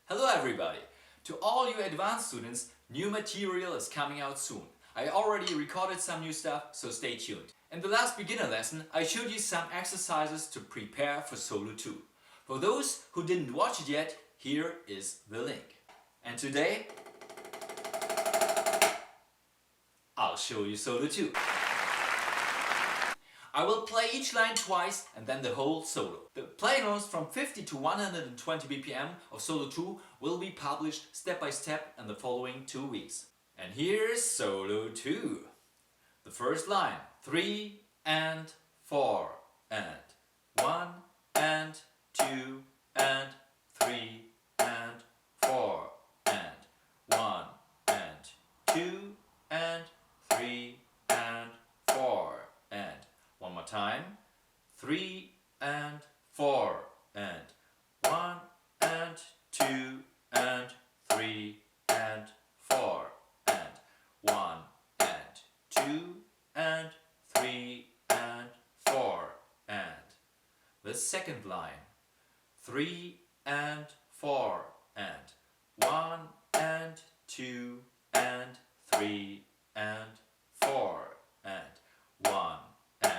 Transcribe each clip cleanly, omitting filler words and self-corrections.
Hello everybody! To all you advanced students, new material is coming out soon. I already recorded some new stuff, so stay tuned. In the last beginner lesson, I showed you some exercises to prepare for Solo 2. For those who didn't watch it yet, here is the link. And today, I'll show you Solo 2. I will play each line twice and then the whole solo. The play notes from 50 to 120 BPM of Solo 2 will be published step by step in the following 2 weeks. And here's Solo 2. The first line, 3 and 4 and 1 and 2 and 3 and 4 and 1 and 2 and 3 and 4 and one more time, 3 and 4 and 1 and 2 and 3 and 4 and 1 and 2 and 3 and 4 and the second line, 3 and 4 and 1 and 2 and 3 and 4 and 1 and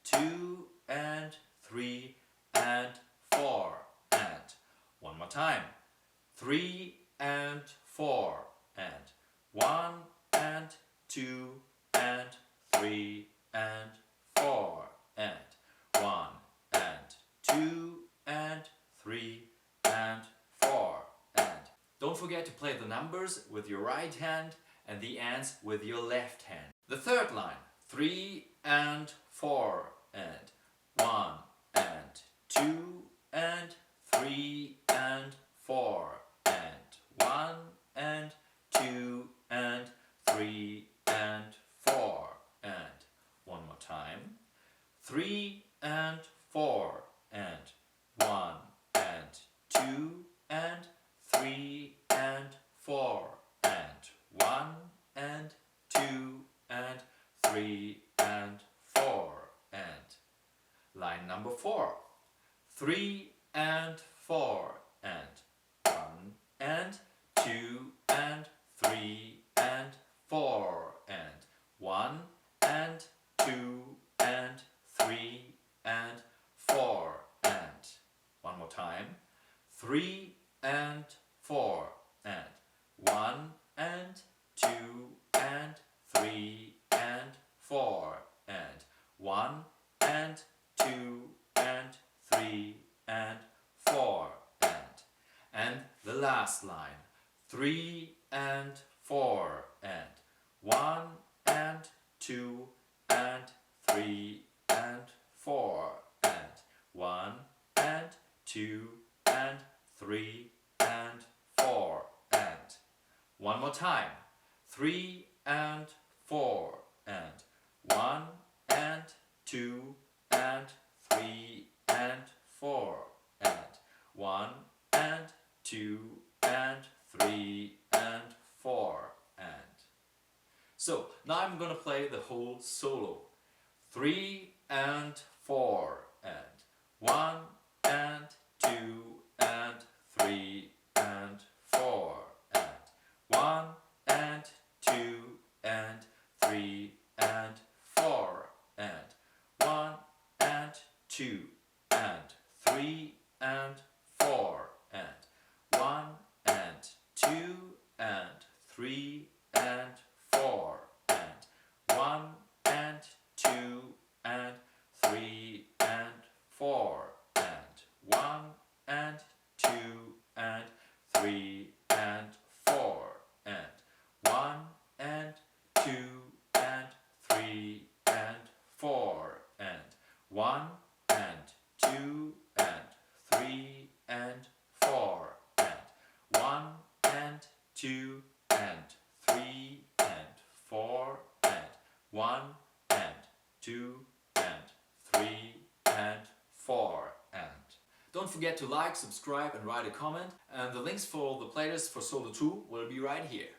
2 and 3 and 4 and one more time, 3 and 4 and 1 and 2 and 3 and 4 and 1 and 2 and 3 and 4 and don't forget to play the numbers with your right hand and the ands with your left hand. The third line, 3 and 4 and 1 and 2 and 3 and 4 and 1 and 2 and 3 and 4 and one more time, 3 and 4 and 1 and 2 and 3 and 4 and 1 and 2 and 3 and 4 and line number 4, 3 and 4 and 1 and 2 and 3 and 4 and 1 and 2 and 3 and 4 and one more time, 3 and 4 and 1 and 2 and 3 and 4 and 1 and 2 and 3 and 4 and the last line, 3 and 4 and 1 and 2 and 3 and 4 and 1 and 2 and 3 and 4 and one more time, 3 and 4 and 1 and 2 and 3 and 4 and 1 and 2 and 3 and 4 and so now I'm gonna play the whole solo. 3 and 4 and 1 and 2 and 3 and 4 and 1 and 2 and 3 and 4 and 1 and 2 and 3 and 4 and 1 and 2 and 3 and 4 and 1 and 2 and 3 and 4 and 1 and 2 and 3 and 4 and 1 and 2 and 3 and 4 and 1 and 2 and 3 and 4 and 1 and 2 and 3 and 4 and 1 and 2 and 3 and 4 and don't forget to like, subscribe and write a comment, and the links for the playlist for Solo 2 will be right here.